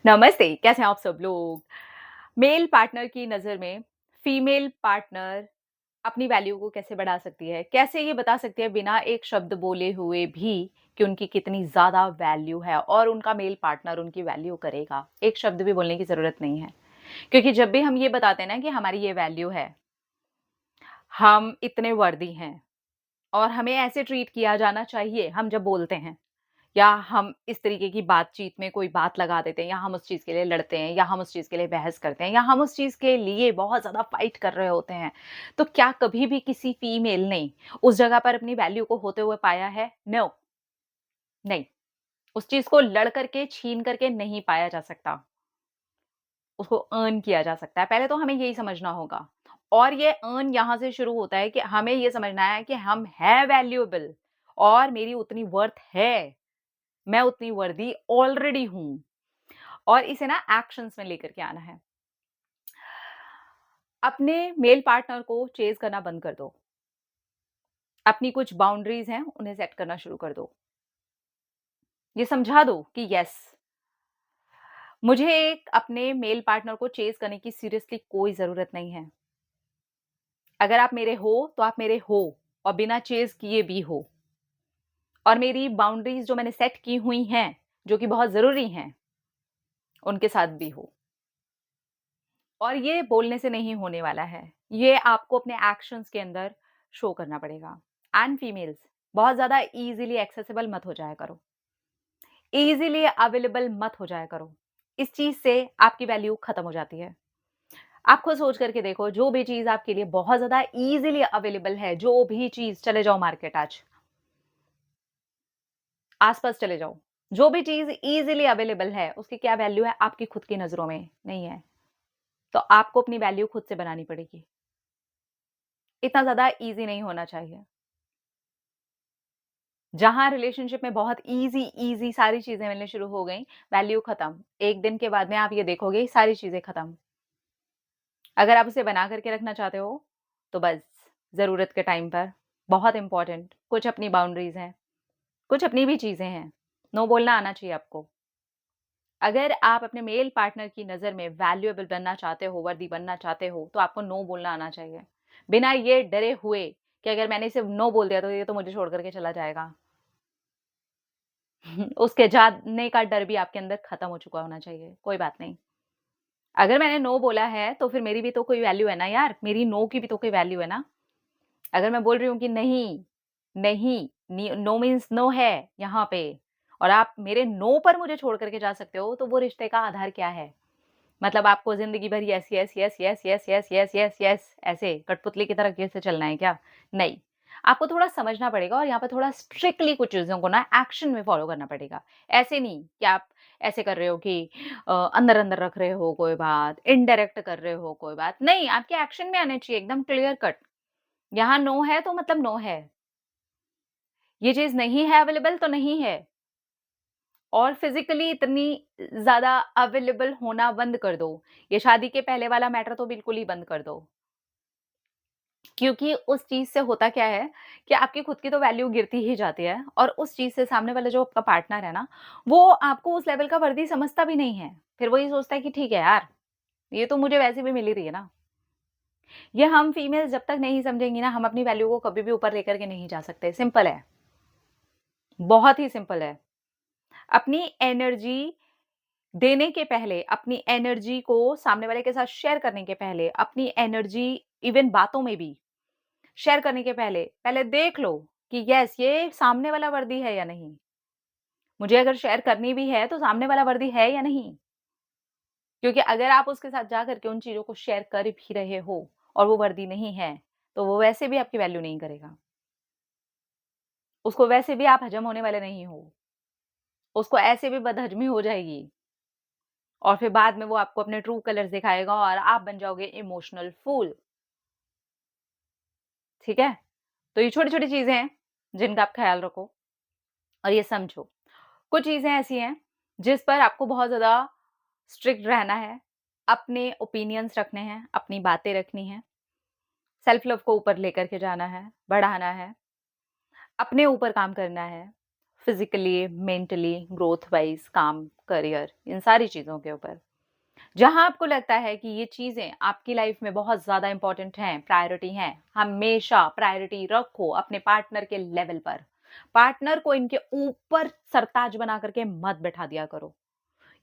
नमस्ते, कैसे हैं आप सब लोग? मेल पार्टनर की नज़र में फीमेल पार्टनर अपनी वैल्यू को कैसे बढ़ा सकती है? कैसे ये बता सकती है बिना एक शब्द बोले हुए भी कि उनकी कितनी ज़्यादा वैल्यू है और उनका मेल पार्टनर उनकी वैल्यू करेगा? एक शब्द भी बोलने की ज़रूरत नहीं है। क्योंकि जब भी हम ये बताते हैं ना कि हमारी ये वैल्यू है, हम इतने वर्दी हैं और हमें ऐसे ट्रीट किया जाना चाहिए, हम जब बोलते हैं। या हम इस तरीके की बातचीत में कोई बात लगा देते हैं या हम उस चीज़ के लिए लड़ते हैं या हम उस चीज़ के लिए बहस करते हैं या हम उस चीज़ के लिए बहुत ज़्यादा फाइट कर रहे होते हैं। तो क्या कभी भी किसी फीमेल ने उस जगह पर अपनी वैल्यू को होते हुए पाया है? नो, नहीं। उस चीज़ को लड़ करके, छीन करके नहीं पाया जा सकता। उसको अर्न किया जा सकता है। पहले तो हमें यही समझना होगा और ये अर्न यहाँ से शुरू होता है कि हमें ये समझना है कि हम हैं वैल्यूएबल और मेरी उतनी वर्थ है। मैं उतनी वर्दी ऑलरेडी हूँ। और इसे ना एक्शंस में लेकर के आना है। अपने मेल पार्टनर को चेज़ करना बंद कर दो। अपनी कुछ बाउंड्रीज़ हैं, उन्हें सेट करना शुरू कर दो। ये समझा दो कि यस, मुझे एक अपने मेल पार्टनर को चेज़ करने की सीरियसली कोई ज़रूरत नहीं है। अगर आप मेरे हो, तो आप मेरे हो और बिना चेज़ किए भी हो। और मेरी बाउंड्रीज़ जो मैंने सेट की हुई हैं, जो कि बहुत ज़रूरी हैं, उनके साथ भी हो। और ये बोलने से नहीं होने वाला है। ये आपको अपने एक्शंस के अंदर शो करना पड़ेगा। एंड फीमेल्स बहुत ज़्यादा ईज़िली एक्सेसिबल मत हो जाया करो। ईज़िली अवेलेबल मत हो जाया करो। इस चीज़ से आपकी वैल्यू खत्म हो जाती है। आप खुद सोच करके देखो, जो भी चीज़ आपके लिए बहुत ज़्यादा ईज़िली अवेलेबल है, जो भी चीज़ चले जाओ मार्केट आज, आस-पास चले जाओ। जो भी चीज़ ईज़िली अवेलेबल है, उसकी क्या वैल्यू है आपकी खुद की नज़रों में? नहीं है। तो आपको अपनी वैल्यू खुद से बनानी पड़ेगी। इतना ज़्यादा ईज़ी नहीं होना चाहिए। जहाँ रिलेशनशिप में बहुत ईज़ी सारी चीज़ें मिलनी शुरू हो गईं, वैल्यू खत्म। 1 दिन के बाद में आप ये देखोगे सारी चीज़ें खत्म। अगर आप उसे बना कर के रखना चाहते हो, तो बस ज़रूरत के टाइम पर बहुत इम्पोर्टेंट कुछ अपनी बाउंड्रीज़ हैं, कुछ अपनी भी चीज़ें हैं। नो बोलना आना चाहिए आपको। अगर आप अपने मेल पार्टनर की नज़र में वैल्यूएबल बनना चाहते हो, वर्दी बनना चाहते हो, तो आपको नो बोलना आना चाहिए। बिना ये डरे हुए कि अगर मैंने इसे नो बोल दिया, तो ये तो मुझे छोड़ कर के चला जाएगा। उसके जाने का डर भी आपके अंदर खत्म हो चुका होना चाहिए, कोई बात नहीं। अगर मैंने नो बोला है, तो फिर मेरी भी तो कोई वैल्यू है ना यार, मेरी नो की भी तो कोई वैल्यू है ना। अगर मैं बोल रही हूँ कि नहीं, नहीं, नो मीन्स नो है यहाँ पे और आप मेरे नो पर मुझे छोड़ कर के जा सकते हो, तो वो रिश्ते का आधार क्या है? मतलब आपको ज़िंदगी भर yes, yes, yes, yes, yes, yes, yes, yes, yes ऐसे कठपुतली की तरह कैसे चलना है क्या? नहीं। आपको थोड़ा समझना पड़ेगा और यहाँ पे थोड़ा स्ट्रिक्टली कुछ चीज़ों को ना एक्शन में फ़ॉलो करना पड़ेगा। ऐसे नहीं कि आप ऐसे कर रहे हो कि अंदर-अंदर रख रहे हो कोई बात, इनडायरेक्ट कर रहे हो कोई बात। नहीं, आपके एक्शन में आने चाहिए एकदम क्लियर कट। यहाँ नो है तो मतलब नो है। ये चीज़ नहीं है अवेलेबल तो नहीं है। और फिज़िकली इतनी ज़्यादा अवेलेबल होना बंद कर दो। ये शादी के पहले वाला मैटर तो बिल्कुल ही बंद कर दो। क्योंकि उस चीज़ से होता क्या है कि आपकी खुद की तो वैल्यू गिरती ही जाती है और उस चीज़ से सामने वाला जो आपका पार्टनर है ना, वो आपको उस लेवल का वर्दी समझता भी नहीं है। फिर वो ये सोचता है कि ठीक है यार, ये तो मुझे वैसे भी मिल ही रही है ना। ये हम फीमेल्स जब तक नहीं समझेंगी ना, हम अपनी वैल्यू को कभी भी ऊपर लेकर के नहीं जा सकते। सिंपल है, बहुत ही सिंपल है। अपनी एनर्जी देने के पहले, अपनी एनर्जी को सामने वाले के साथ शेयर करने के पहले, अपनी एनर्जी इवन बातों में भी शेयर करने के पहले, पहले देख लो कि यस ये सामने वाला वर्दी है या नहीं? मुझे अगर शेयर करनी भी है तो सामने वाला वर्दी है या नहीं? क्योंकि अगर आप उसके साथ जा कर के उन चीज़ों को शेयर कर भी रहे हो और वो वर्दी नहीं है, तो वो वैसे भी आपकी वैल्यू नहीं करेगा। उसको वैसे भी आप हज़म होने वाले नहीं हो। उसको ऐसे भी बदहज़मी हो जाएगी और फिर बाद में वो आपको अपने ट्रू कलर्स दिखाएगा और आप बन जाओगे इमोशनल फूल। ठीक है? तो ये छोटी-छोटी चीज़ें हैं, जिनका आप ख़्याल रखो और ये समझो। कुछ चीज़ें ऐसी हैं, जिस पर आपको बहुत ज़्यादा स्ट्रिक्ट रहना है, अपने ओपिनियंस रखने हैं, अपनी बातें रखनी हैं, सेल्फ लव को ऊपर लेकर के जाना है, बढ़ाना है, अपने ऊपर काम करना है, फिज़िकली, मेंटली, ग्रोथ वाइज़, काम, करियर, इन सारी चीज़ों के ऊपर। जहाँ आपको लगता है कि ये चीज़ें आपकी लाइफ़ में बहुत ज़्यादा इम्पोर्टेंट हैं, प्रायोरिटी हैं, हमेशा प्रायोरिटी रखो अपने पार्टनर के लेवल पर। पार्टनर को इनके ऊपर सरताज बना करके मत बैठा दिया करो।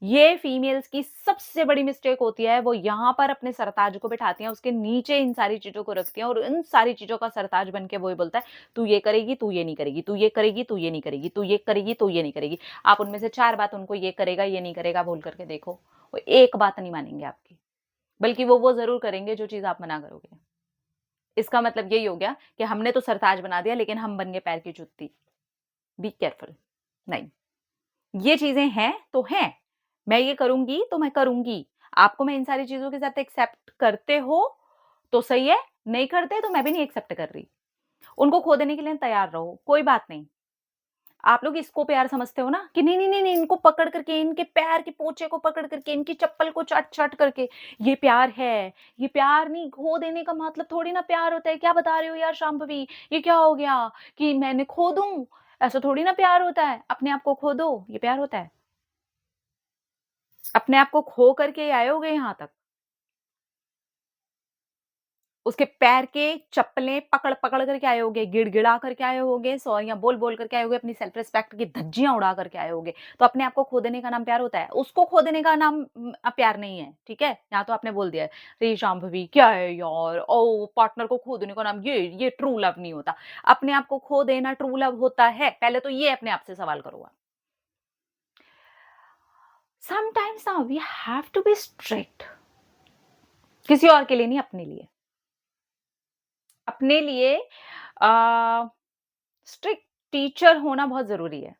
ये फीमेल्स की सबसे बड़ी मिस्टेक होती है, वो यहाँ पर अपने सरताज को बिठाती हैं, उसके नीचे इन सारी चीज़ों को रखती हैं और इन सारी चीज़ों का सरताज बन के वही बोलता है, "तू ये करेगी, तू ये नहीं करेगी, तू ये करेगी, तू ये नहीं करेगी, तू ये करेगी, तू ये नहीं करेगी।" आप उनमें से 4 बात उनको ये करेगा, ये नहीं करेगा बोल करके देखो, वो एक बात नहीं मानेंगे आपकी, बल्कि वो ज़रूर करेंगे जो चीज़ आप मना करोगे। इसका मतलब यही हो गया कि हमने तो सरताज बना दिया लेकिन हम बन गए पैर की जुत्ती। Be careful. नहीं। ये चीज़ें हैं, तो हैं। मैं ये करूँगी, तो मैं करूँगी। आपको मैं इन सारी चीज़ों के साथ एक्सेप्ट करते हो, तो सही है, नहीं करते तो मैं भी नहीं एक्सेप्ट कर रही। उनको खो देने के लिए तैयार रहो, कोई बात नहीं। आप लोग इसको प्यार समझते हो ना कि नहीं, नहीं, नहीं, नहीं, इनको पकड़ करके, इनके पैर के पोचे को पकड़ करके, इनकी चप्पल को चाट-चाट करके, ये प्यार है। ये प्यार नहीं, खो देने का मतलब थोड़ी ना प्यार होता है। क्या बता रहे हो यार शाम्भवी? ये क्या हो गया कि मैंने खो दूँ? ऐसा थोड़ी ना प्यार होता है। अपने आप को खो दो, ये प्यार होता है। अपने आप को खो करके आए होगे यहाँ तक। उसके पैर के चप्पलें पकड़-पकड़ करके आए होगे, गिड़गिड़ा करके आए होगे, सॉरियाँ बोल-बोल करके आए होगे, अपनी सेल्फ रिस्पेक्ट की धज्जियाँ उड़ा करके आए होगे। तो अपने आप को खो देने का नाम प्यार होता है। उसको खो देने का नाम प्यार नहीं है, ठीक है? यहाँ तो आपने बोल दिया है, "अरे शाम्भवी क्या है यार? ओह! पार्टनर को खो देने का नाम ये ट्रू लव नहीं होता।" अपने आप को खो देना ट्रू लव होता है। पहले तो ये अपने आप से सवाल करो आप। समटाइम्स ना we have to be strict किसी और के लिए नहीं, अपने लिए। अपने लिए स्ट्रिक्ट टीचर होना बहुत ज़रूरी है।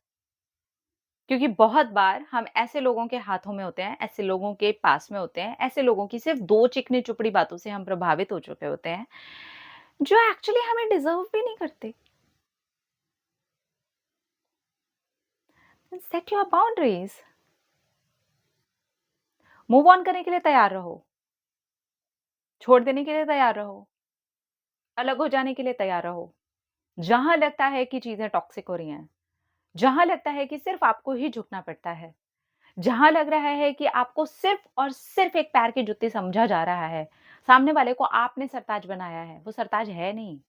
क्योंकि बहुत बार हम ऐसे लोगों के हाथों में होते हैं, ऐसे लोगों के पास में होते हैं, ऐसे लोगों की सिर्फ़ 2 चिकनी-चुपड़ी बातों से हम प्रभावित हो चुके होते हैं, जो एक्चुअली हमें डिज़र्व भी नहीं करते। Set your boundaries, move on करने के लिए तैयार रहो, छोड़ देने के लिए तैयार रहो, अलग हो जाने के लिए तैयार रहो। जहाँ लगता है कि चीज़ें टॉक्सिक हो रही हैं, जहाँ लगता है कि सिर्फ़ आपको ही झुकना पड़ता है, जहाँ लग रहा है कि आपको सिर्फ़ और सिर्फ़ एक पैर की जुत्ती समझा जा रहा है, सामने वाले को आपने सरताज बनाया है, वो सरताज है नहीं,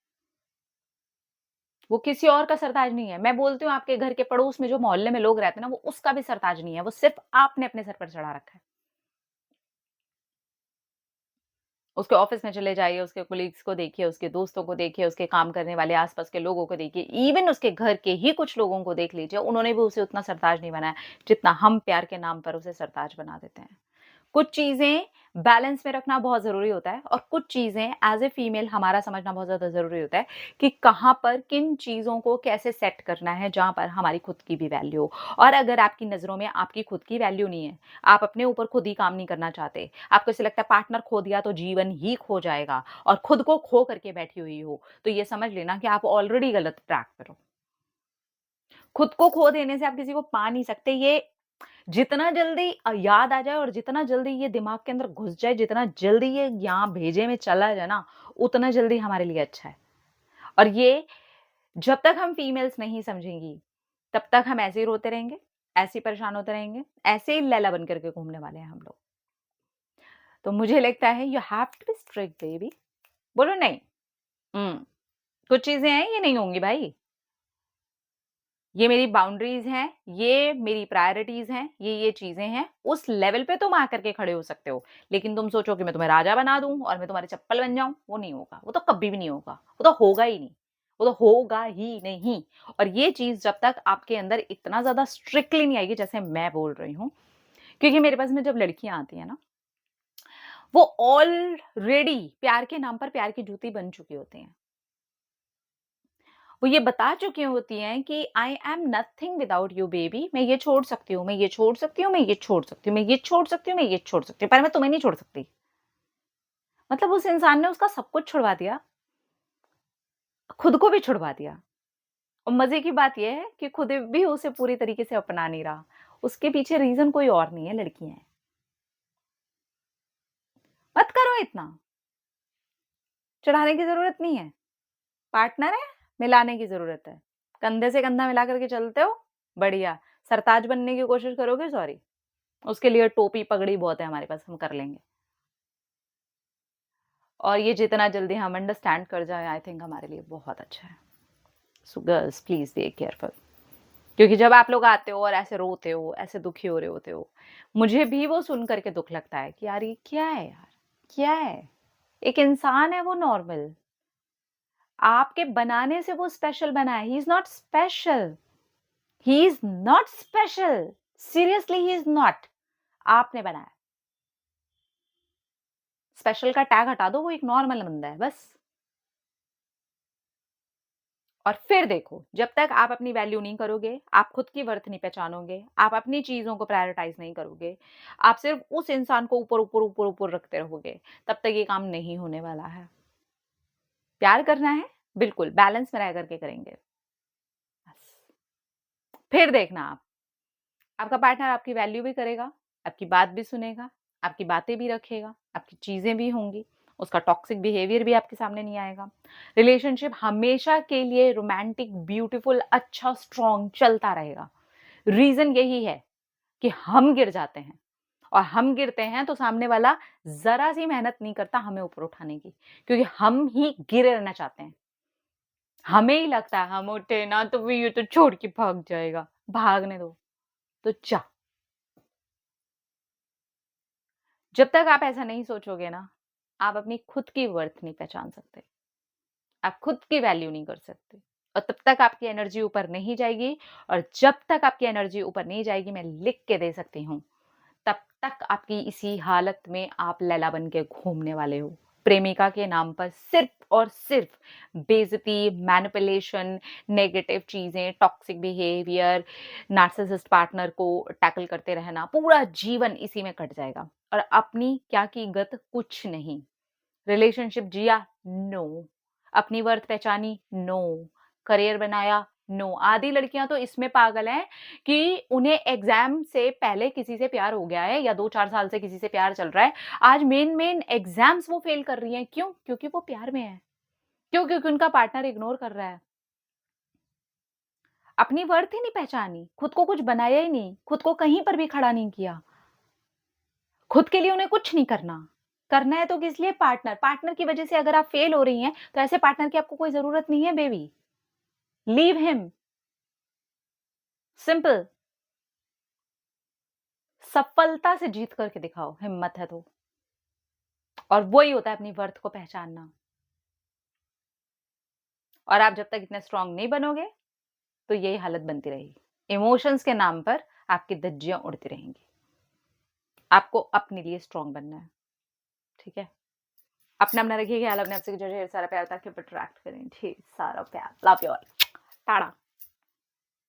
वो किसी और का सरताज नहीं है। मैं बोलती हूँ आपके घर के पड़ोस में जो मोहल्ले में लोग रहते हैं ना, वो उसका भी सरताज नहीं है, वो सिर्फ़ आपने अपने सर पर चढ़ा रखा है। उसके ऑफ़िस में चले जाइए, उसके कोलीग्स को देखिए, उसके दोस्तों को देखिए, उसके काम करने वाले आस-पास के लोगों को देखिए, इवन उसके घर के ही कुछ लोगों को देख लीजिए, उन्होंने भी उसे उतना सरताज नहीं बनाया, जितना हम प्यार के नाम पर उसे सरताज बना देते हैं। कुछ चीज़ें बैलेंस में रखना बहुत ज़रूरी होता है और कुछ चीज़ें एज़ ए फीमेल हमारा समझना बहुत ज़्यादा ज़रूरी होता है कि कहाँ पर किन चीज़ों को कैसे सेट करना है जहाँ पर हमारी खुद की भी वैल्यू हो। और अगर आपकी नज़रों में आपकी खुद की वैल्यू नहीं है, आप अपने ऊपर खुद ही काम नहीं करना चाहते, आपको ऐसा लगता है पार्टनर खो दिया तो जीवन ही खो जाएगा और खुद को खो करके बैठी हुई हो, तो ये समझ लेना कि आप ऑलरेडी गलत ट्रैक पर हो। खुद को खो देने से आप किसी को पा नहीं सकते, ये जितना जल्दी याद आ जाए और जितना जल्दी ये दिमाग के अंदर घुस जाए, जितना जल्दी ये यहाँ भेजे में चला जाए ना, उतना जल्दी हमारे लिए अच्छा है। और ये जब तक हम फीमेल्स नहीं समझेंगी, तब तक हम ऐसे ही रोते रहेंगे, ऐसे ही परेशान होते रहेंगे, ऐसे ही लैला बन करके घूमने वाले हैं हम लोग। तो मुझे लगता है you have to be strict baby. बोलो नहीं, कुछ चीज़ें हैं ये नहीं होंगी भाई। ये मेरी बाउंड्रीज़ हैं, ये मेरी प्रायोरिटीज़ हैं, ये चीज़ें हैं। उस लेवल पे तुम आकर के खड़े हो सकते हो। लेकिन तुम सोचो कि मैं तुम्हें राजा बना दूँ और मैं तुम्हारी चप्पल बन जाऊँ, वो नहीं होगा। वो तो कभी भी नहीं होगा। वो तो होगा ही नहीं। वो तो होगा ही नहीं। और ये चीज़ जब तक आपके अंदर इतना ज़्यादा स्ट्रिक्टली नहीं आएगी जैसे मैं बोल रही हूँ, क्योंकि मेरे पास में जब लड़कियाँ आती हैं ना, वो ऑलरेडी प्यार के नाम पर प्यार की जूती बन चुकी होती हैं। वो ये बता चुकी होती हैं कि I am nothing without you baby. मैं ये छोड़ सकती हूँ, मैं ये छोड़ सकती हूँ, मैं ये छोड़ सकती हूँ, मैं ये छोड़ सकती हूँ, मैं ये छोड़ सकती हूँ, पर मैं तुम्हें नहीं छोड़ सकती। मतलब उस इंसान ने उसका सब कुछ छुड़वा दिया, खुद को भी छुड़वा दिया। और मज़े की बात ये है कि खुद भी उसे पूरी तरीके से अपना नहीं रहा। उसके पीछे रीज़न कोई और नहीं है, लड़कियाँ हैं। मत करो इतना, चढ़ाने की ज़रूरत नहीं है। पार्टनर है, मिलाने की ज़रूरत है। कंधे से कंधा मिला करके चलते हो, बढ़िया। सरताज बनने की कोशिश करोगे? सॉरी, उसके लिए टोपी पगड़ी बहुत है हमारे पास, हम कर लेंगे। और ये जितना जल्दी हम अंडरस्टैंड कर जाएँ आई थिंक हमारे लिए बहुत अच्छा है। So girls please be careful. क्योंकि जब आप लोग आते हो और ऐसे रोते हो, ऐसे दुखी हो रहे होते हो, मुझे भी वो सुन कर के दुःख लगता है कि यार ये क्या है यार? क्या है? एक इंसान है वो नॉर्मल। आपके बनाने से वो स्पेशल बना है। He is not special. He is not special. Seriously he is not. आपने बनाया। स्पेशल का टैग हटा दो, वो एक नॉर्मल बंदा है बस। और फिर देखो, जब तक आप अपनी वैल्यू नहीं करोगे, आप खुद की वर्थ नहीं पहचानोगे, आप अपनी चीज़ों को प्रायोरिटाइज़ नहीं करोगे, आप सिर्फ़ उस इंसान को ऊपर, ऊपर, ऊपर, ऊपर रखते रहोगे, तब तक ये काम नहीं होने वाला है। प्यार करना है? बिल्कुल, बैलेंस में रह कर के करेंगे। बस। फिर देखना आप, आपका पार्टनर आपकी वैल्यू भी करेगा, आपकी बात भी सुनेगा, आपकी बातें भी रखेगा, आपकी चीज़ें भी होंगी, उसका टॉक्सिक बिहेवियर भी आपके सामने नहीं आएगा। रिलेशनशिप हमेशा के लिए रोमांटिक, ब्यूटीफुल, अच्छा, स्ट्रॉन्ग चलता रहेगा। रीज़न यही है कि हम गिर जाते हैं और हम गिरते हैं तो सामने वाला ज़रा-सी मेहनत नहीं करता हमें ऊपर उठाने की, क्योंकि हम ही गिरे रहना चाहते हैं। हमें ही लगता है हम उठे ना तो फिर ये तो छोड़ के भाग जाएगा, भागने दो, तो जा। जब तक आप ऐसा नहीं सोचोगे ना, आप अपनी खुद की वर्थ नहीं पहचान सकते। आप खुद की वैल्यू नहीं कर सकते और तब तक आपकी एनर्जी ऊपर नहीं जाएगी और जब तक आपकी एनर्जी ऊपर नहीं जाएगी, मैं लिख के दे सकती हूँ, तब तक आपकी इसी हालत में आप लैला बन के घूमने वाले हो। प्रेमिका के नाम पर सिर्फ़ और सिर्फ़ बेइज़्ज़ती, मैनिपुलेशन, नेगेटिव चीज़ें, टॉक्सिक बिहेवियर, नार्सिसिस्ट पार्टनर को टैकल करते रहना, पूरा जीवन इसी में कट जाएगा और अपनी क्या की गत कुछ नहीं। रिलेशनशिप जिया? नो। अपनी वर्थ पहचानी? नो। करियर बनाया? नो। आधी लड़कियाँ तो इसमें पागल हैं कि उन्हें एग्ज़ाम से पहले किसी से प्यार हो गया है या 2-4 साल से किसी से प्यार चल रहा है। आज मेन एग्ज़ाम्स वो फ़ेल कर रही हैं। क्यों? क्योंकि वो प्यार में हैं। क्यों? क्योंकि उनका पार्टनर इग्नोर कर रहा है। अपनी वर्थ ही नहीं पहचानी, खुद को कुछ बनाया ही नहीं, खुद को कहीं पर भी खड़ा नहीं किया। खुद के लिए उन्हें कुछ नहीं करना। करना है तो किस लिए? पार्टनर। पार्टनर की वज़ह से अगर आप फ़ेल हो रही हैं, तो ऐसे पार्टनर की आपको कोई ज़रूरत नहीं है बेबी। Leave him. सिंपल। सफलता से जीत करके दिखाओ, हिम्मत है तो। और वो ही होता है अपनी वर्थ को पहचानना। और आप जब तक इतने स्ट्रॉन्ग नहीं बनोगे, तो यही हालत बनती रहेगी। इमोशंस के नाम पर आपकी धज्जियाँ उड़ती रहेंगी। आपको अपने लिए स्ट्रॉन्ग बनना है, ठीक है? अपना-अपना रखिए ख्याल, अपने आप से जो ढेर सारा प्यार ताकि अट्रैक्ट करें ढेर सारा प्यार। Love you all. टाटा।